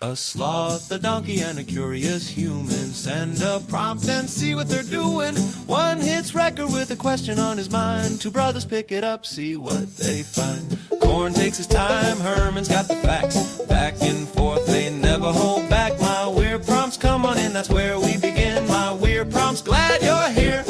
A sloth, a donkey, and a curious human. Send a prompt and see what they're doing. One hits record with a question on his mind. Two brothers pick it up, see what they find. Corn takes his time, Herman's got the facts. Back and forth, they never hold back. My weird prompts, come on in, that's where we begin. My weird prompts, glad you're here.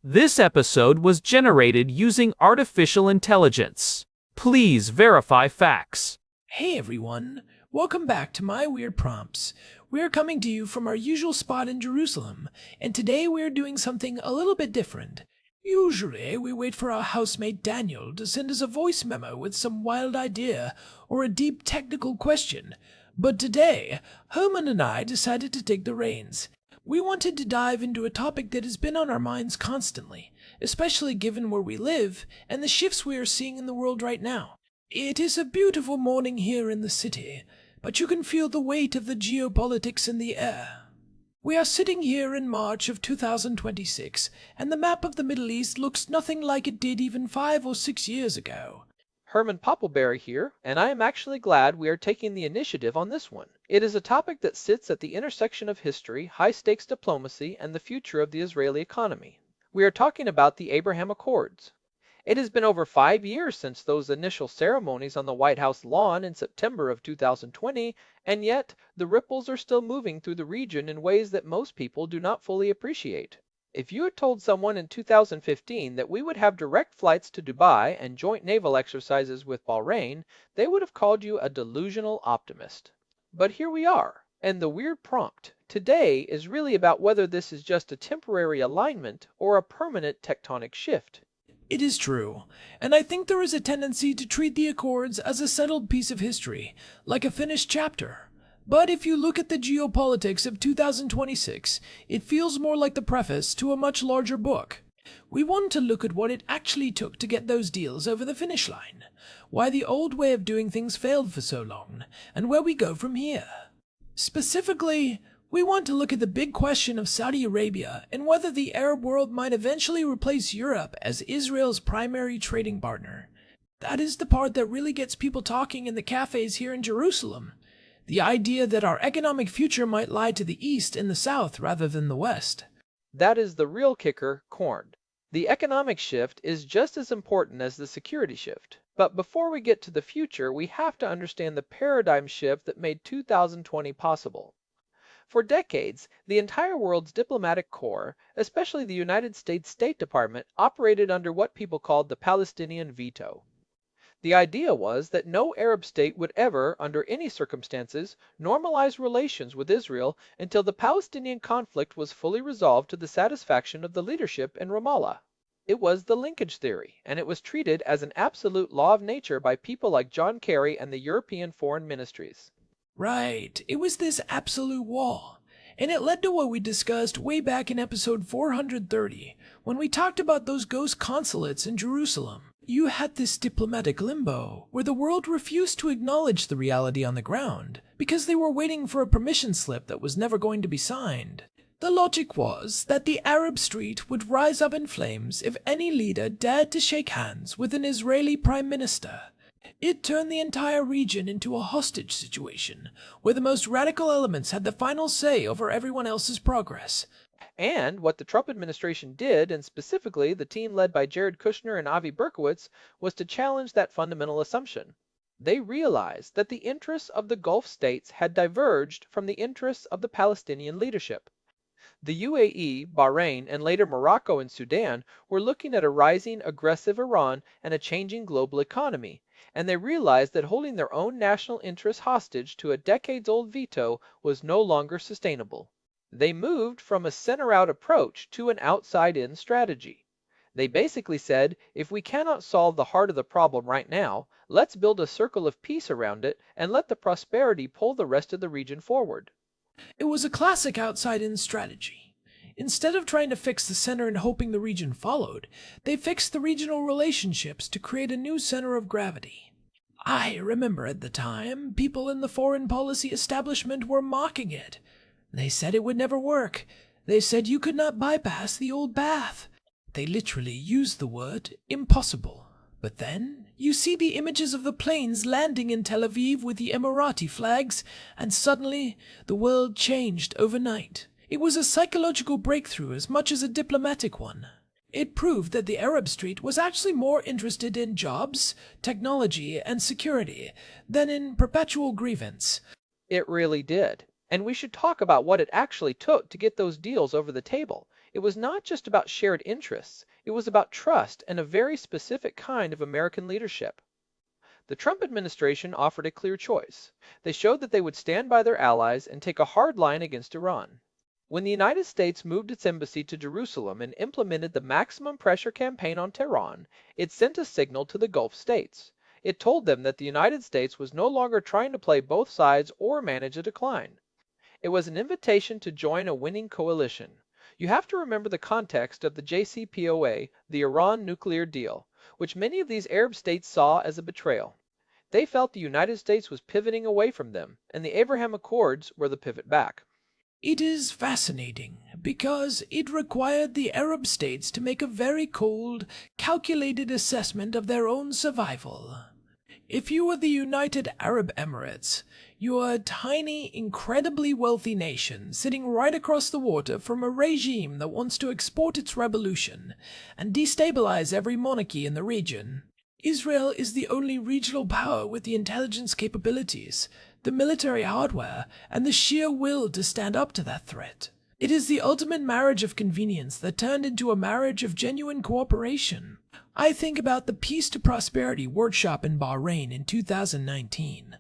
This episode was generated using artificial intelligence. Please verify facts. Hey everyone, welcome back to My Weird Prompts. We're coming to you from our usual spot in Jerusalem, and today we're doing something a little bit different. Usually we wait for our housemate Daniel to send us a voice memo with some wild idea or a deep technical question, but today Herman and I decided to take the reins. We wanted to dive into a topic that has been on our minds constantly, especially given where we live and the shifts we are seeing in the world right now. It is a beautiful morning here in the city, but you can feel the weight of the geopolitics in the air. We are sitting here in March of 2026, and the map of the Middle East looks nothing like it did even 5 or 6 years ago. Herman Poppleberry here, and I am actually glad we are taking the initiative on this one. It is a topic that sits at the intersection of history, high-stakes diplomacy, and the future of the Israeli economy. We are talking about the Abraham Accords. It has been over 5 years since those initial ceremonies on the White House lawn in September of 2020, and yet the ripples are still moving through the region in ways that most people do not fully appreciate. If you had told someone in 2015 that we would have direct flights to Dubai and joint naval exercises with Bahrain, they would have called you a delusional optimist. But here we are, and the weird prompt today is really about whether this is just a temporary alignment or a permanent tectonic shift. It is true, and I think there is a tendency to treat the Accords as a settled piece of history, like a finished chapter. But if you look at the geopolitics of 2026, it feels more like the preface to a much larger book. We want to look at what it actually took to get those deals over the finish line, why the old way of doing things failed for so long, and where we go from here. Specifically, we want to look at the big question of Saudi Arabia and whether the Arab world might eventually replace Europe as Israel's primary trading partner. That is the part that really gets people talking in the cafes here in Jerusalem. The idea that our economic future might lie to the east and the south rather than the west. That is the real kicker, corn. The economic shift is just as important as the security shift. But before we get to the future, we have to understand the paradigm shift that made 2020 possible. For decades, the entire world's diplomatic corps, especially the United States State Department, operated under what people called the Palestinian veto. The idea was that no Arab state would ever, under any circumstances, normalize relations with Israel until the Palestinian conflict was fully resolved to the satisfaction of the leadership in Ramallah. It was the linkage theory, and it was treated as an absolute law of nature by people like John Kerry and the European foreign ministries. Right, it was this absolute wall, and it led to what we discussed way back in episode 430, when we talked about those ghost consulates in Jerusalem. You had this diplomatic limbo, where the world refused to acknowledge the reality on the ground, because they were waiting for a permission slip that was never going to be signed. The logic was that the Arab street would rise up in flames if any leader dared to shake hands with an Israeli prime minister. It turned the entire region into a hostage situation, where the most radical elements had the final say over everyone else's progress. And what the Trump administration did, and specifically the team led by Jared Kushner and Avi Berkowitz, was to challenge that fundamental assumption. They realized that the interests of the Gulf states had diverged from the interests of the Palestinian leadership. The UAE, Bahrain, and later Morocco and Sudan were looking at a rising, aggressive Iran and a changing global economy, and they realized that holding their own national interests hostage to a decades-old veto was no longer sustainable. They moved from a center-out approach to an outside-in strategy. They basically said, if we cannot solve the heart of the problem right now, let's build a circle of peace around it and let the prosperity pull the rest of the region forward. It was a classic outside-in strategy. Instead of trying to fix the center and hoping the region followed, they fixed the regional relationships to create a new center of gravity. I remember at the time, people in the foreign policy establishment were mocking it. They said it would never work. They said you could not bypass the old path. They literally used the word impossible. But then you see the images of the planes landing in Tel Aviv with the Emirati flags, and suddenly the world changed overnight. It was a psychological breakthrough as much as a diplomatic one. It proved that the Arab street was actually more interested in jobs, technology, and security than in perpetual grievance. It really did. And we should talk about what it actually took to get those deals over the table. It was not just about shared interests, it was about trust and a very specific kind of American leadership. The Trump administration offered a clear choice. They showed that they would stand by their allies and take a hard line against Iran. When the United States moved its embassy to Jerusalem and implemented the maximum pressure campaign on Tehran, it sent a signal to the Gulf states. It told them that the United States was no longer trying to play both sides or manage a decline. It was an invitation to join a winning coalition. You have to remember the context of the JCPOA, the Iran nuclear deal, which many of these Arab states saw as a betrayal. They felt the United States was pivoting away from them, and the Abraham Accords were the pivot back. It is fascinating because it required the Arab states to make a very cold, calculated assessment of their own survival. If you were the United Arab Emirates, you are a tiny, incredibly wealthy nation sitting right across the water from a regime that wants to export its revolution and destabilize every monarchy in the region. Israel is the only regional power with the intelligence capabilities, the military hardware, and the sheer will to stand up to that threat. It is the ultimate marriage of convenience that turned into a marriage of genuine cooperation. I think about the Peace to Prosperity workshop in Bahrain in 2019.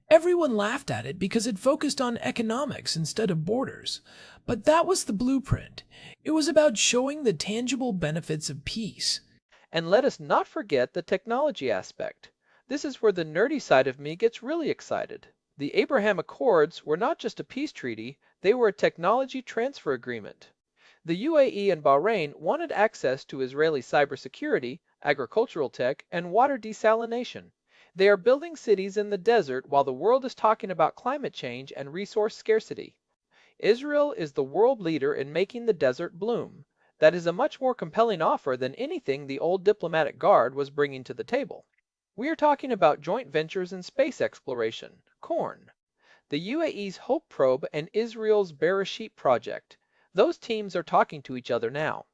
Everyone laughed at it because it focused on economics instead of borders. But that was the blueprint. It was about showing the tangible benefits of peace. And let us not forget the technology aspect. This is where the nerdy side of me gets really excited. The Abraham Accords were not just a peace treaty, they were a technology transfer agreement. The UAE and Bahrain wanted access to Israeli cybersecurity, agricultural tech, and water desalination. They are building cities in the desert while the world is talking about climate change and resource scarcity. Israel is the world leader in making the desert bloom. That is a much more compelling offer than anything the old diplomatic guard was bringing to the table. We are talking about joint ventures in space exploration, CORN, the UAE's Hope Probe and Israel's Bereshit project. Those teams are talking to each other now.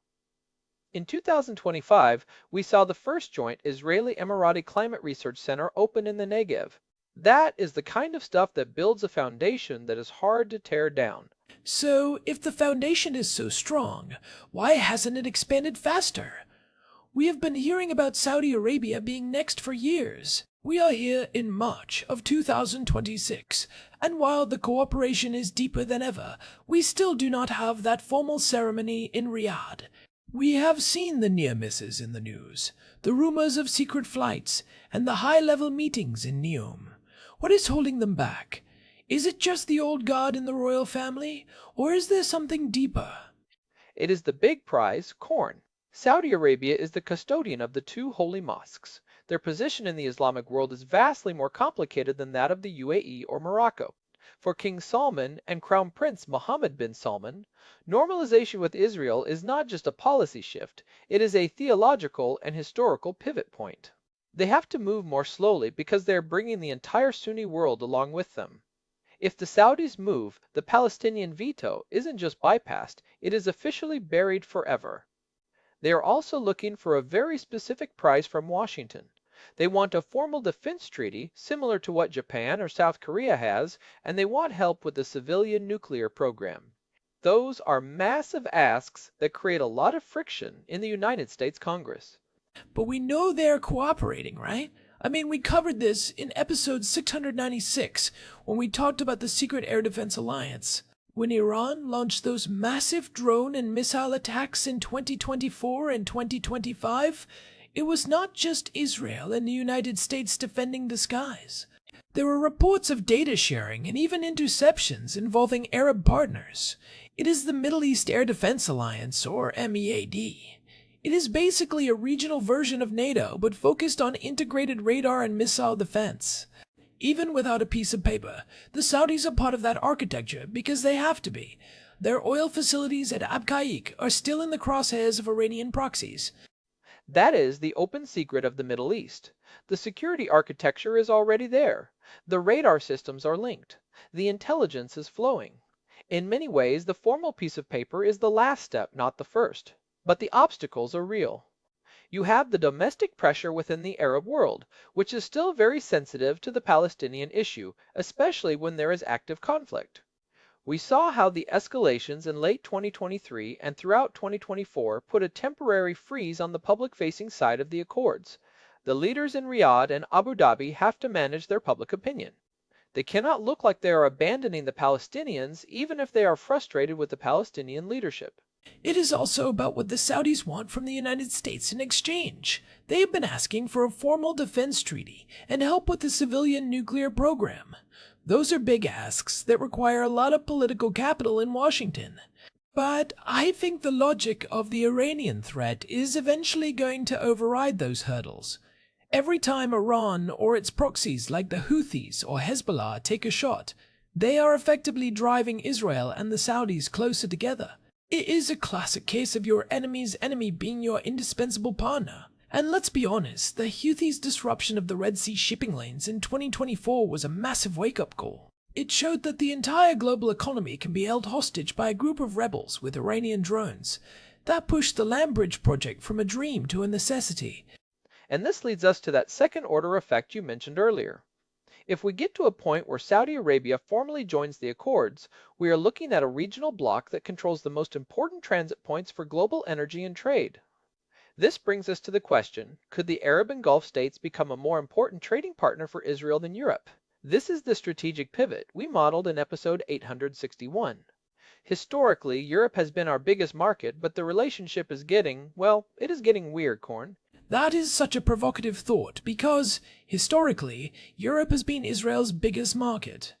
In 2025, we saw the first joint Israeli-Emirati Climate Research Center open in the Negev. That is the kind of stuff that builds a foundation that is hard to tear down. So, if the foundation is so strong, why hasn't it expanded faster? We have been hearing about Saudi Arabia being next for years. We are here in March of 2026, and while the cooperation is deeper than ever, we still do not have that formal ceremony in Riyadh. We have seen the near misses in the news, the rumors of secret flights, and the high-level meetings in Neom. What is holding them back? Is it just the old guard in the royal family, or is there something deeper? It is the big prize, corn. Saudi Arabia is the custodian of the two holy mosques. Their position in the Islamic world is vastly more complicated than that of the UAE or Morocco. For King Salman and Crown Prince Mohammed bin Salman, normalization with Israel is not just a policy shift, it is a theological and historical pivot point. They have to move more slowly because they are bringing the entire Sunni world along with them. If the Saudis move, the Palestinian veto isn't just bypassed, it is officially buried forever. They are also looking for a very specific prize from Washington. They want a formal defense treaty similar to what Japan or South Korea has, and they want help with the civilian nuclear program. Those are massive asks that create a lot of friction in the United States Congress. But we know they're cooperating, right? I mean, we covered this in episode 696 when we talked about the Secret Air Defense Alliance. When Iran launched those massive drone and missile attacks in 2024 and 2025, it was not just Israel and the United States defending the skies. There were reports of data sharing and even interceptions involving Arab partners. It is the Middle East Air Defense Alliance, or MEAD. It is basically a regional version of NATO, but focused on integrated radar and missile defense. Even without a piece of paper, the Saudis are part of that architecture because they have to be. Their oil facilities at Abqaiq are still in the crosshairs of Iranian proxies. That is the open secret of the Middle East. The security architecture is already there. The radar systems are linked. The intelligence is flowing. In many ways, the formal piece of paper is the last step, not the first. But the obstacles are real. You have the domestic pressure within the Arab world, which is still very sensitive to the Palestinian issue, especially when there is active conflict. We saw how the escalations in late 2023 and throughout 2024 put a temporary freeze on the public-facing side of the Accords. The leaders in Riyadh and Abu Dhabi have to manage their public opinion. They cannot look like they are abandoning the Palestinians, even if they are frustrated with the Palestinian leadership. It is also about what the Saudis want from the United States in exchange. They have been asking for a formal defense treaty and help with the civilian nuclear program. Those are big asks that require a lot of political capital in Washington. But I think the logic of the Iranian threat is eventually going to override those hurdles. Every time Iran or its proxies like the Houthis or Hezbollah take a shot, they are effectively driving Israel and the Saudis closer together. It is a classic case of your enemy's enemy being your indispensable partner. And let's be honest, the Houthis' disruption of the Red Sea shipping lanes in 2024 was a massive wake-up call. It showed that the entire global economy can be held hostage by a group of rebels with Iranian drones. That pushed the land bridge project from a dream to a necessity. And this leads us to that second-order effect you mentioned earlier. If we get to a point where Saudi Arabia formally joins the Accords, we are looking at a regional bloc that controls the most important transit points for global energy and trade. This brings us to the question, could the Arab and Gulf states become a more important trading partner for Israel than Europe? This is the strategic pivot we modeled in episode 861. Historically, Europe has been our biggest market, but the relationship is getting, well, it is getting weird, Korn. That is such a provocative thought because, historically, Europe has been Israel's biggest market.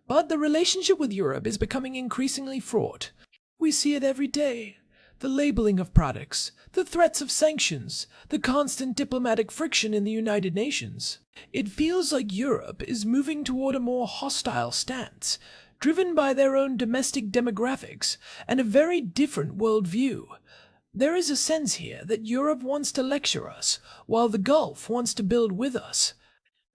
But the relationship with Europe is becoming increasingly fraught. We see it every day. The labeling of products, the threats of sanctions, the constant diplomatic friction in the United Nations. It feels like Europe is moving toward a more hostile stance, driven by their own domestic demographics and a very different worldview. There is a sense here that Europe wants to lecture us, while the Gulf wants to build with us.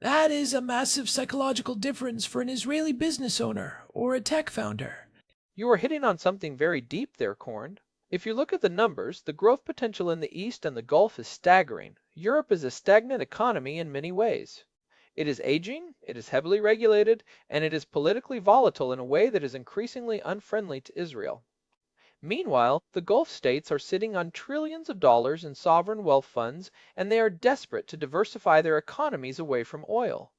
That is a massive psychological difference for an Israeli business owner or a tech founder. You are hitting on something very deep there, Korn. If you look at the numbers, the growth potential in the East and the Gulf is staggering. Europe is a stagnant economy in many ways. It is aging, it is heavily regulated, and it is politically volatile in a way that is increasingly unfriendly to Israel. Meanwhile, the Gulf states are sitting on trillions of dollars in sovereign wealth funds, and they are desperate to diversify their economies away from oil.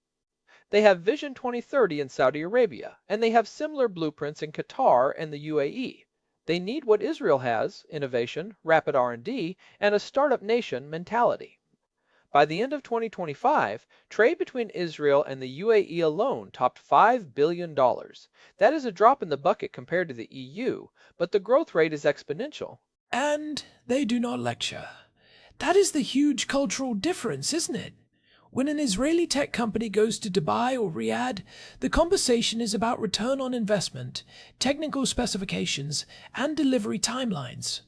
They have Vision 2030 in Saudi Arabia, and they have similar blueprints in Qatar and the UAE. They need what Israel has, innovation, rapid R&D, and a startup nation mentality. By the end of 2025, trade between Israel and the UAE alone topped $5 billion. That is a drop in the bucket compared to the EU, but the growth rate is exponential. And they do not lecture. That is the huge cultural difference, isn't it? When an Israeli tech company goes to Dubai or Riyadh, the conversation is about return on investment, technical specifications, and delivery timelines.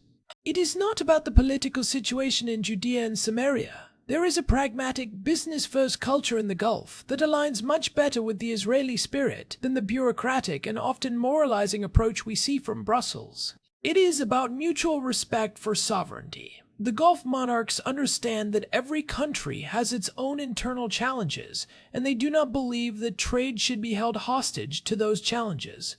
It is not about the political situation in Judea and Samaria. There is a pragmatic, business-first culture in the Gulf that aligns much better with the Israeli spirit than the bureaucratic and often moralizing approach we see from Brussels. It is about mutual respect for sovereignty. The Gulf monarchs understand that every country has its own internal challenges, and they do not believe that trade should be held hostage to those challenges.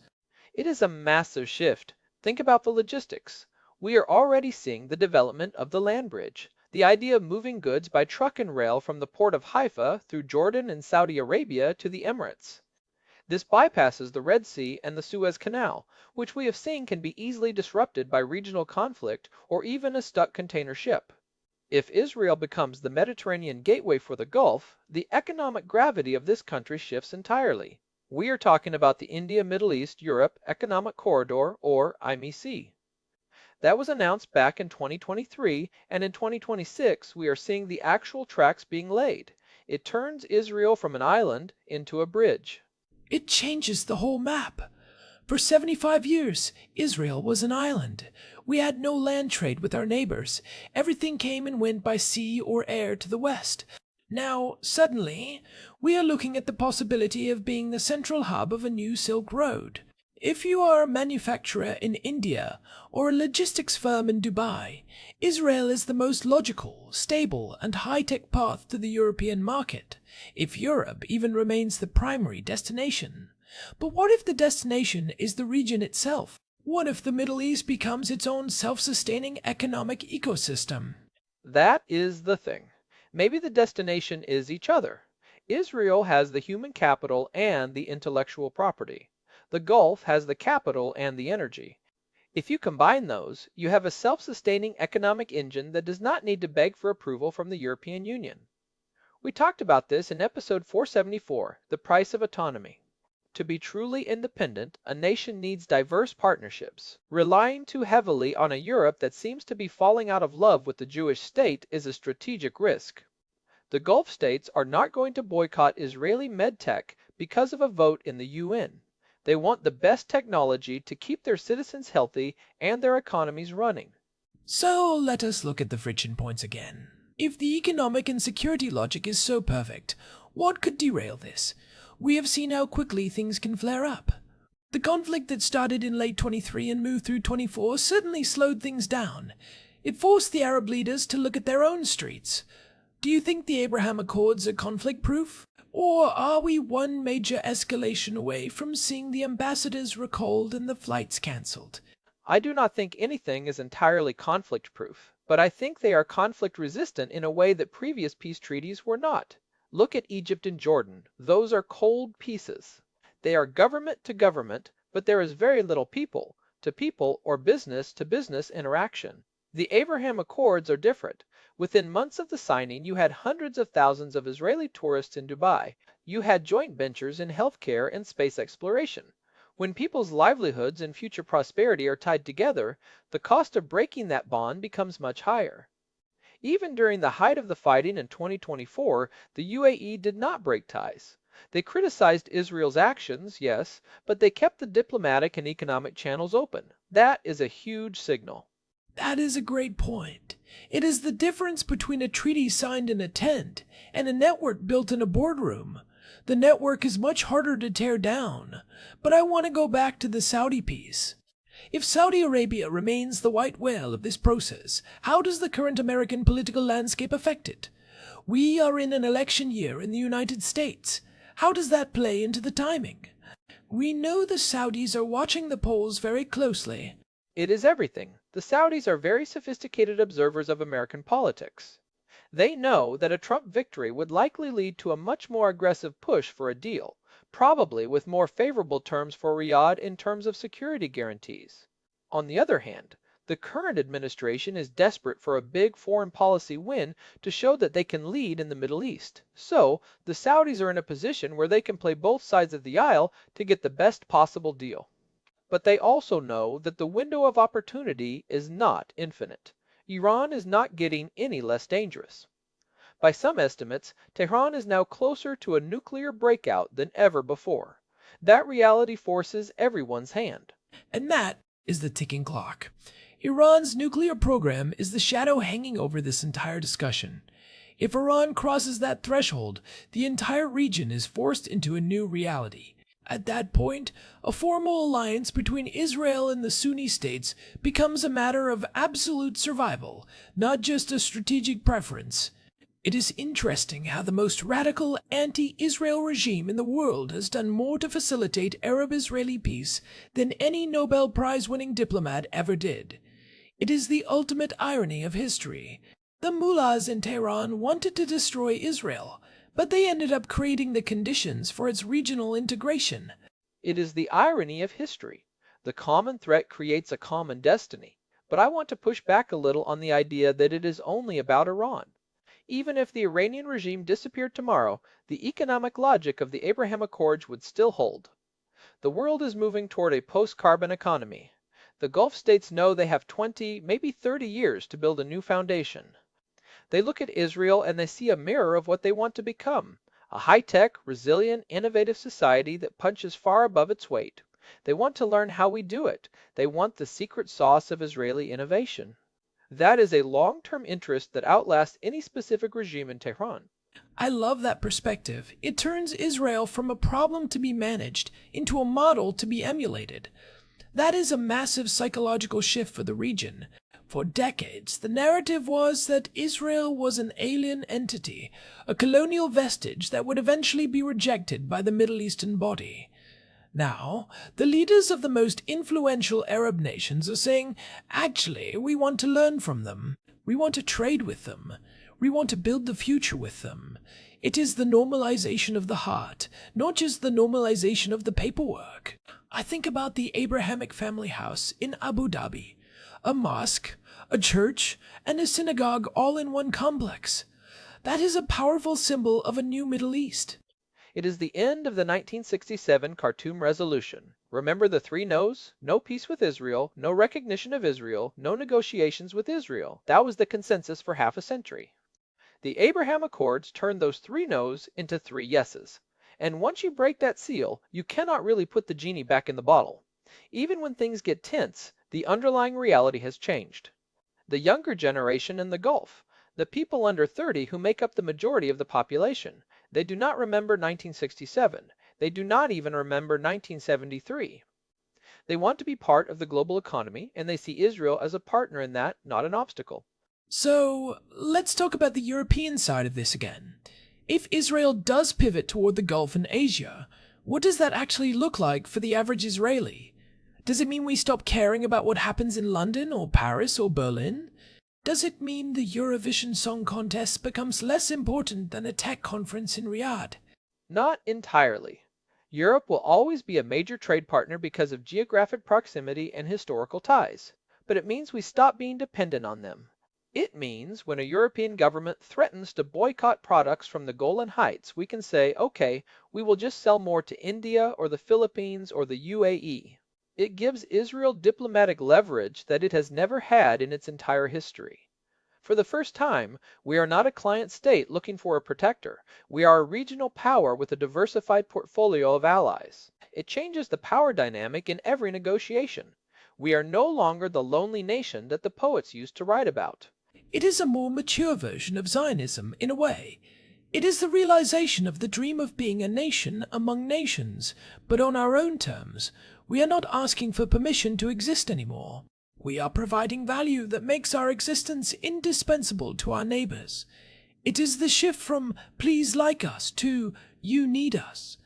It is a massive shift. Think about the logistics. We are already seeing the development of the land bridge, the idea of moving goods by truck and rail from the port of Haifa through Jordan and Saudi Arabia to the Emirates. This bypasses the Red Sea and the Suez Canal, which we have seen can be easily disrupted by regional conflict or even a stuck container ship. If Israel becomes the Mediterranean gateway for the Gulf, the economic gravity of this country shifts entirely. We are talking about the India-Middle East-Europe Economic Corridor, or IMEC. That was announced back in 2023, and in 2026 we are seeing the actual tracks being laid. It turns Israel from an island into a bridge. It changes the whole map. For 75 years, Israel was an island. We had no land trade with our neighbors. Everything came and went by sea or air to the west. Now, suddenly, we are looking at the possibility of being the central hub of a new Silk Road. If you are a manufacturer in India or a logistics firm in Dubai, Israel is the most logical, stable, and high-tech path to the European market, if Europe even remains the primary destination. But what if the destination is the region itself? What if the Middle East becomes its own self-sustaining economic ecosystem? That is the thing. Maybe the destination is each other. Israel has the human capital and the intellectual property. The Gulf has the capital and the energy. If you combine those, you have a self-sustaining economic engine that does not need to beg for approval from the European Union. We talked about this in episode 474, The Price of Autonomy. To be truly independent, a nation needs diverse partnerships. Relying too heavily on a Europe that seems to be falling out of love with the Jewish state is a strategic risk. The Gulf states are not going to boycott Israeli medtech because of a vote in the UN. They want the best technology to keep their citizens healthy and their economies running. So let us look at the friction points again. If the economic and security logic is so perfect, what could derail this? We have seen how quickly things can flare up. The conflict that started in late 23 and moved through 24 certainly slowed things down. It forced the Arab leaders to look at their own streets. Do you think the Abraham Accords are conflict-proof? Or are we one major escalation away from seeing the ambassadors recalled and the flights cancelled? I do not think anything is entirely conflict-proof, but I think they are conflict-resistant in a way that previous peace treaties were not. Look at Egypt and Jordan. Those are cold pieces. They are government to government, but there is very little people to people or business to business interaction. The Abraham Accords are different. Within months of the signing, you had hundreds of thousands of Israeli tourists in Dubai. You had joint ventures in healthcare and space exploration. When people's livelihoods and future prosperity are tied together, the cost of breaking that bond becomes much higher. Even during the height of the fighting in 2024, the UAE did not break ties. They criticized Israel's actions, yes, but they kept the diplomatic and economic channels open. That is a huge signal. That is a great point. It is the difference between a treaty signed in a tent and a network built in a boardroom. The network is much harder to tear down. But I want to go back to the Saudi piece. If Saudi Arabia remains the white whale of this process, how does the current American political landscape affect it? We are in an election year in the United States. How does that play into the timing? We know the Saudis are watching the polls very closely. It is everything. The Saudis are very sophisticated observers of American politics. They know that a Trump victory would likely lead to a much more aggressive push for a deal, probably with more favorable terms for Riyadh in terms of security guarantees. On the other hand, the current administration is desperate for a big foreign policy win to show that they can lead in the Middle East. So, the Saudis are in a position where they can play both sides of the aisle to get the best possible deal. But they also know that the window of opportunity is not infinite. Iran is not getting any less dangerous. By some estimates, Tehran is now closer to a nuclear breakout than ever before. That reality forces everyone's hand. And that is the ticking clock. Iran's nuclear program is the shadow hanging over this entire discussion. If Iran crosses that threshold, the entire region is forced into a new reality. At that point, a formal alliance between Israel and the Sunni states becomes a matter of absolute survival, not just a strategic preference. It is interesting how the most radical anti-Israel regime in the world has done more to facilitate Arab-Israeli peace than any Nobel Prize-winning diplomat ever did. It is the ultimate irony of history. The mullahs in Tehran wanted to destroy Israel, but they ended up creating the conditions for its regional integration. It is the irony of history. The common threat creates a common destiny. But I want to push back a little on the idea that it is only about Iran. Even if the Iranian regime disappeared tomorrow, the economic logic of the Abraham Accords would still hold. The world is moving toward a post-carbon economy. The Gulf states know they have 20, maybe 30 years to build a new foundation. They look at Israel and they see a mirror of what they want to become, a high-tech, resilient, innovative society that punches far above its weight. They want to learn how we do it. They want the secret sauce of Israeli innovation. That is a long-term interest that outlasts any specific regime in Tehran. I love that perspective. It turns Israel from a problem to be managed into a model to be emulated. That is a massive psychological shift for the region. For decades, the narrative was that Israel was an alien entity, a colonial vestige that would eventually be rejected by the Middle Eastern body. Now, the leaders of the most influential Arab nations are saying, actually, we want to learn from them. We want to trade with them. We want to build the future with them. It is the normalization of the heart, not just the normalization of the paperwork. I think about the Abrahamic family house in Abu Dhabi, a mosque, a church, and a synagogue all in one complex. That is a powerful symbol of a new Middle East. It is the end of the 1967 Khartoum Resolution. Remember the three no's? No peace with Israel, no recognition of Israel, no negotiations with Israel. That was the consensus for half a century. The Abraham Accords turned those three no's into three yeses. And once you break that seal, you cannot really put the genie back in the bottle. Even when things get tense, the underlying reality has changed. The younger generation in the Gulf, the people under 30 who make up the majority of the population, they do not remember 1967. They do not even remember 1973. They want to be part of the global economy, and they see Israel as a partner in that, not an obstacle. So, let's talk about the European side of this again. If Israel does pivot toward the Gulf and Asia, what does that actually look like for the average Israeli? Does it mean we stop caring about what happens in London or Paris or Berlin? Does it mean the Eurovision Song Contest becomes less important than a tech conference in Riyadh? Not entirely. Europe will always be a major trade partner because of geographic proximity and historical ties, but it means we stop being dependent on them. It means when a European government threatens to boycott products from the Golan Heights, we can say, okay, we will just sell more to India or the Philippines or the UAE. It gives Israel diplomatic leverage that it has never had in its entire history. For the first time, we are not a client state looking for a protector. We are a regional power with a diversified portfolio of allies. It changes the power dynamic in every negotiation. We are no longer the lonely nation that the poets used to write about. It is a more mature version of Zionism, in a way. It is the realization of the dream of being a nation among nations, but on our own terms. We are not asking for permission to exist anymore. We are providing value that makes our existence indispensable to our neighbors. It is the shift from please like us to you need us.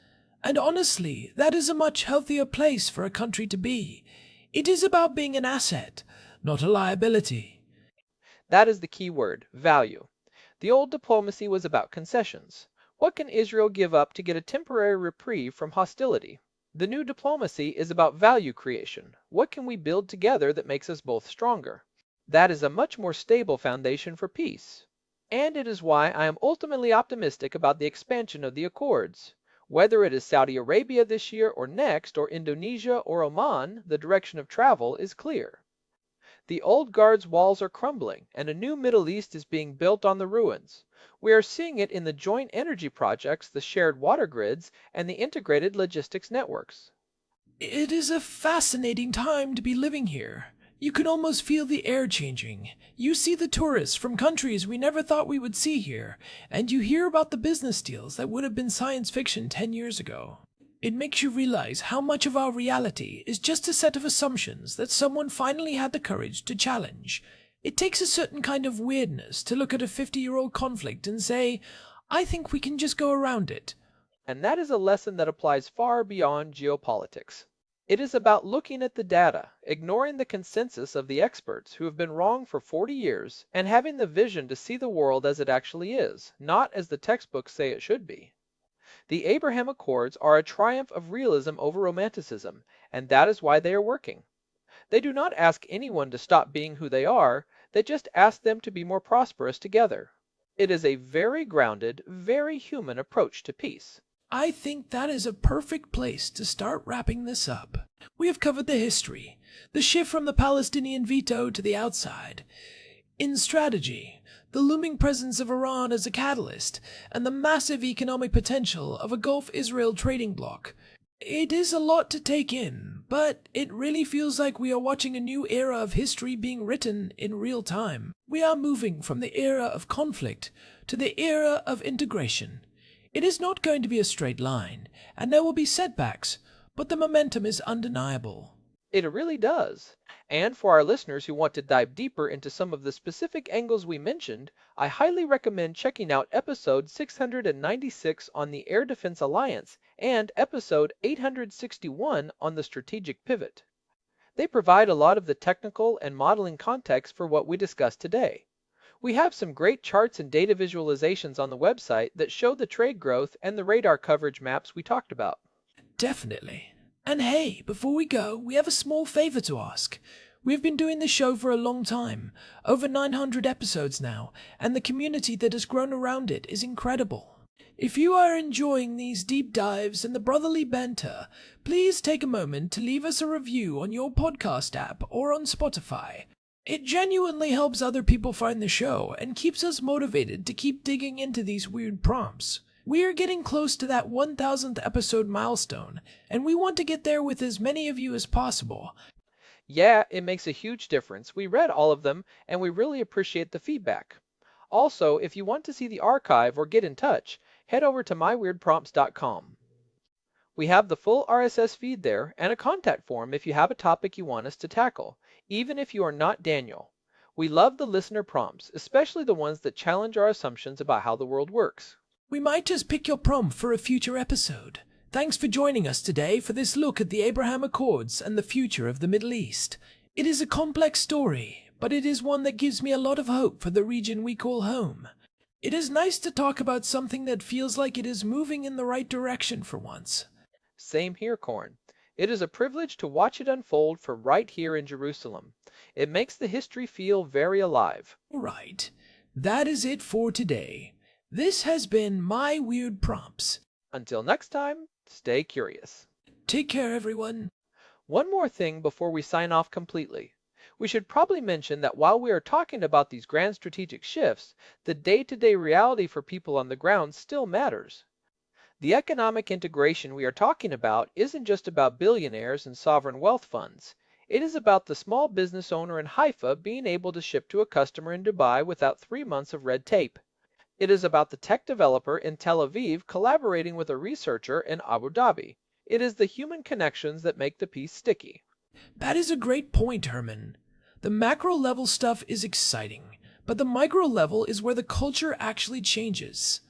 And honestly, that is a much healthier place for a country to be. It is about being an asset, not a liability. That is the key word, value. The old diplomacy was about concessions. What can Israel give up to get a temporary reprieve from hostility? The new diplomacy is about value creation. What can we build together that makes us both stronger? That is a much more stable foundation for peace. And it is why I am ultimately optimistic about the expansion of the Accords. Whether it is Saudi Arabia this year or next, or Indonesia or Oman, the direction of travel is clear. The old guard's walls are crumbling, and a new Middle East is being built on the ruins. We are seeing it in the joint energy projects, the shared water grids, and the integrated logistics networks. It is a fascinating time to be living here. You can almost feel the air changing. You see the tourists from countries we never thought we would see here, and you hear about the business deals that would have been science fiction 10 years ago. It makes you realize how much of our reality is just a set of assumptions that someone finally had the courage to challenge. It takes a certain kind of weirdness to look at a 50-year-old conflict and say, I think we can just go around it. And that is a lesson that applies far beyond geopolitics. It is about looking at the data, ignoring the consensus of the experts who have been wrong for 40 years, and having the vision to see the world as it actually is, not as the textbooks say it should be. The Abraham Accords are a triumph of realism over romanticism, and that is why they are working. They do not ask anyone to stop being who they are, they just ask them to be more prosperous together. It is a very grounded, very human approach to peace. I think that is a perfect place to start wrapping this up. We have covered the history, the shift from the Palestinian veto to the outside. In strategy, the looming presence of Iran as a catalyst, and the massive economic potential of a Gulf-Israel trading bloc. It is a lot to take in, but it really feels like we are watching a new era of history being written in real time. We are moving from the era of conflict to the era of integration. It is not going to be a straight line, and there will be setbacks, but the momentum is undeniable. It really does. And for our listeners who want to dive deeper into some of the specific angles we mentioned, I highly recommend checking out episode 696 on the Air Defense Alliance and episode 861 on the strategic pivot. They provide a lot of the technical and modeling context for what we discussed today. We have some great charts and data visualizations on the website that show the trade growth and the radar coverage maps we talked about. Definitely. And hey, before we go, we have a small favor to ask. We've been doing this show for a long time, over 900 episodes now, and the community that has grown around it is incredible. If you are enjoying these deep dives and the brotherly banter, please take a moment to leave us a review on your podcast app or on Spotify. It genuinely helps other people find the show and keeps us motivated to keep digging into these weird prompts. We are getting close to that 1000th episode milestone, and we want to get there with as many of you as possible. Yeah, it makes a huge difference. We read all of them, and we really appreciate the feedback. Also, if you want to see the archive or get in touch, head over to myweirdprompts.com. We have the full RSS feed there and a contact form if you have a topic you want us to tackle, even if you are not Daniel. We love the listener prompts, especially the ones that challenge our assumptions about how the world works. We might just pick your prompt for a future episode. Thanks for joining us today for this look at the Abraham Accords and the future of the Middle East. It is a complex story, but it is one that gives me a lot of hope for the region we call home. It is nice to talk about something that feels like it is moving in the right direction for once. Same here, Corn. It is a privilege to watch it unfold from right here in Jerusalem. It makes the history feel very alive. All right, that is it for today. This has been My Weird Prompts. Until next time, stay curious. Take care, everyone. One more thing before we sign off completely. We should probably mention that while we are talking about these grand strategic shifts, the day-to-day reality for people on the ground still matters. The economic integration we are talking about isn't just about billionaires and sovereign wealth funds. It is about the small business owner in Haifa being able to ship to a customer in Dubai without 3 months of red tape. It is about the tech developer in Tel Aviv collaborating with a researcher in Abu Dhabi. It is the human connections that make the piece sticky. That is a great point, Herman. The macro level stuff is exciting, but the micro level is where the culture actually changes.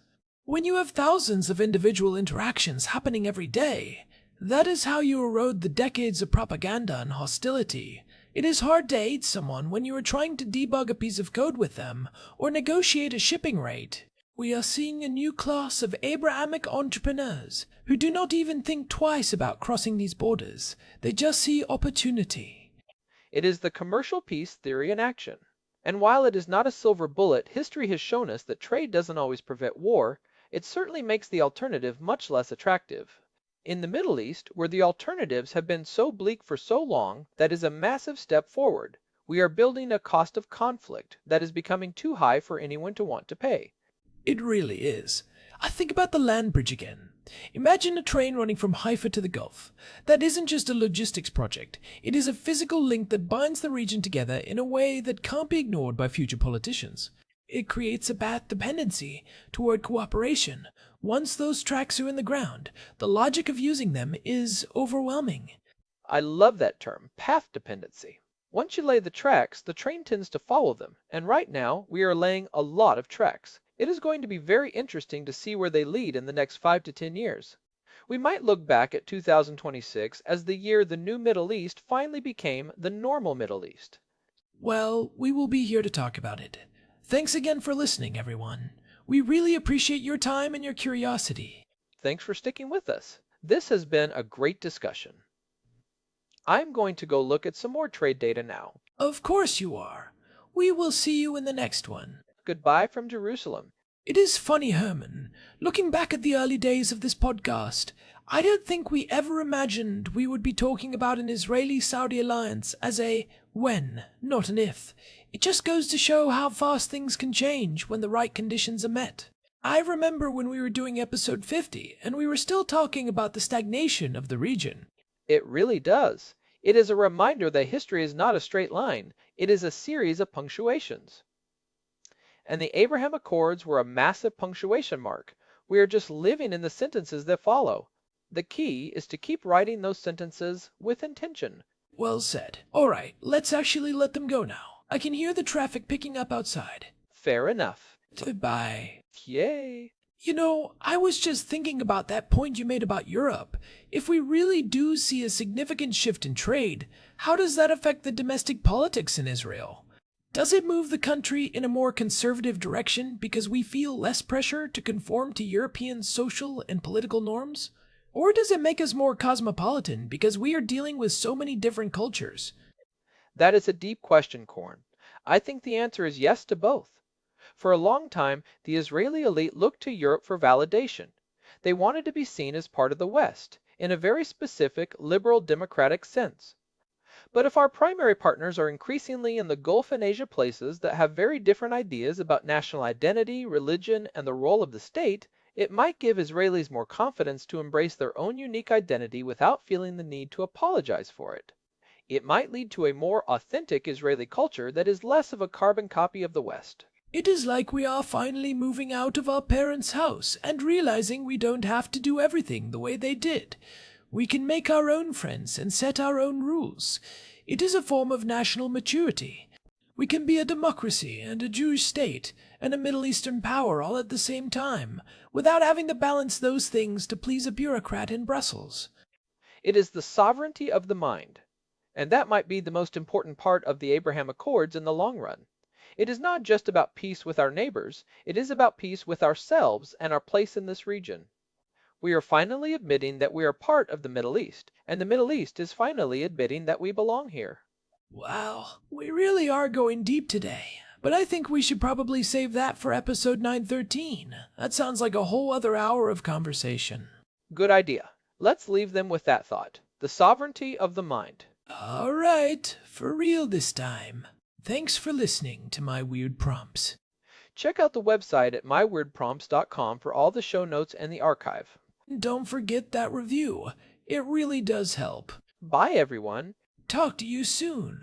When you have thousands of individual interactions happening every day, that is how you erode the decades of propaganda and hostility. It is hard to aid someone when you are trying to debug a piece of code with them or negotiate a shipping rate. We are seeing a new class of Abrahamic entrepreneurs who do not even think twice about crossing these borders. They just see opportunity. It is the commercial peace theory in action. And while it is not a silver bullet, history has shown us that trade doesn't always prevent war. It certainly makes the alternative much less attractive. In the Middle East, where the alternatives have been so bleak for so long, that is a massive step forward. We are building a cost of conflict that is becoming too high for anyone to want to pay. It really is. I think about the land bridge again. Imagine a train running from Haifa to the Gulf. That isn't just a logistics project. It is a physical link that binds the region together in a way that can't be ignored by future politicians. It creates a path dependency toward cooperation. Once those tracks are in the ground, the logic of using them is overwhelming. I love that term, path dependency. Once you lay the tracks, the train tends to follow them, and right now we are laying a lot of tracks. It is going to be very interesting to see where they lead in the next 5 to 10 years. We might look back at 2026 as the year the new Middle East finally became the normal Middle East. Well, we will be here to talk about it. Thanks again for listening, everyone. We really appreciate your time and your curiosity. Thanks for sticking with us. This has been a great discussion. I'm going to go look at some more trade data now. Of course you are. We will see you in the next one. Goodbye from Jerusalem. It is funny, Herman. Looking back at the early days of this podcast, I don't think we ever imagined we would be talking about an Israeli-Saudi alliance as a when, not an if. It just goes to show how fast things can change when the right conditions are met. I remember when we were doing episode 50 and we were still talking about the stagnation of the region. It really does. It is a reminder that history is not a straight line. It is a series of punctuations. And the Abraham Accords were a massive punctuation mark. We are just living in the sentences that follow. The key is to keep writing those sentences with intention. Well said. All right, let's actually let them go now. I can hear the traffic picking up outside. Fair enough. Goodbye. Yay. You know, I was just thinking about that point you made about Europe. If we really do see a significant shift in trade, how does that affect the domestic politics in Israel? Does it move the country in a more conservative direction because we feel less pressure to conform to European social and political norms? Or does it make us more cosmopolitan because we are dealing with so many different cultures? That is a deep question, Korn. I think the answer is yes to both. For a long time, the Israeli elite looked to Europe for validation. They wanted to be seen as part of the West, in a very specific liberal democratic sense. But if our primary partners are increasingly in the Gulf and Asia places that have very different ideas about national identity, religion, and the role of the state, it might give Israelis more confidence to embrace their own unique identity without feeling the need to apologize for it. It might lead to a more authentic Israeli culture that is less of a carbon copy of the West. It is like we are finally moving out of our parents' house and realizing we don't have to do everything the way they did. We can make our own friends and set our own rules. It is a form of national maturity. We can be a democracy and a Jewish state and a Middle Eastern power all at the same time, without having to balance those things to please a bureaucrat in Brussels. It is the sovereignty of the mind. And that might be the most important part of the Abraham Accords in the long run. It is not just about peace with our neighbors, it is about peace with ourselves and our place in this region. We are finally admitting that we are part of the Middle East, and the Middle East is finally admitting that we belong here. Wow, we really are going deep today. But I think we should probably save that for episode 913. That sounds like a whole other hour of conversation. Good idea. Let's leave them with that thought. The sovereignty of the mind. All right, for real this time. Thanks for listening to my weird prompts. Check out the website at myweirdprompts.com for all the show notes and the archive. Don't forget that review. It really does help. Bye, everyone. Talk to you soon.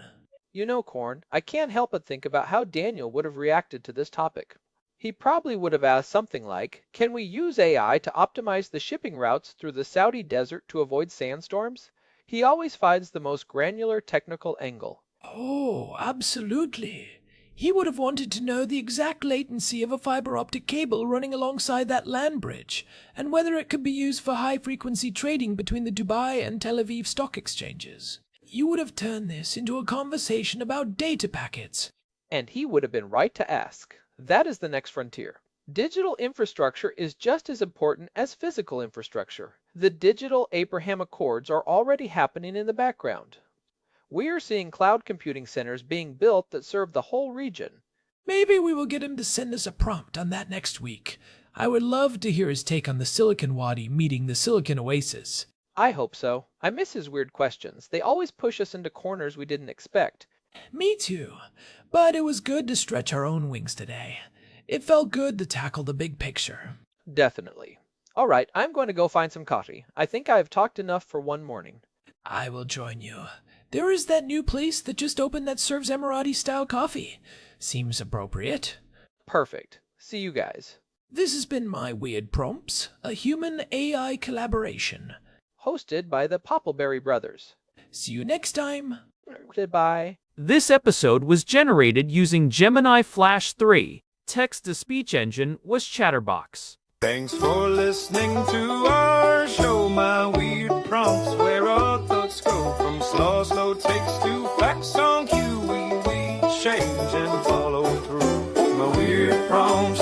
You know, Korn, I can't help but think about how Daniel would have reacted to this topic. He probably would have asked something like, can we use AI to optimize the shipping routes through the Saudi desert to avoid sandstorms? He always finds the most granular technical angle. Oh, absolutely. He would have wanted to know the exact latency of a fiber optic cable running alongside that land bridge, and whether it could be used for high-frequency trading between the Dubai and Tel Aviv stock exchanges. You would have turned this into a conversation about data packets. And he would have been right to ask. That is the next frontier. Digital infrastructure is just as important as physical infrastructure. The digital Abraham Accords are already happening in the background. We are seeing cloud computing centers being built that serve the whole region. Maybe we will get him to send us a prompt on that next week. I would love to hear his take on the Silicon Wadi meeting the Silicon Oasis. I hope so. I miss his weird questions. They always push us into corners we didn't expect. Me too. But it was good to stretch our own wings today. It felt good to tackle the big picture. Definitely. All right, I'm going to go find some coffee. I think I have talked enough for one morning. I will join you. There is that new place that just opened that serves Emirati-style coffee. Seems appropriate. Perfect. See you guys. This has been My Weird Prompts, a human-AI collaboration. Hosted by the Poppleberry Brothers. See you next time. Goodbye. This episode was generated using Gemini Flash 3. Text-to-speech engine was Chatterbox. Thanks for listening to our show, My Weird Prompts, where our thoughts go from slow takes to facts on cue. We change and follow through. My weird prompts.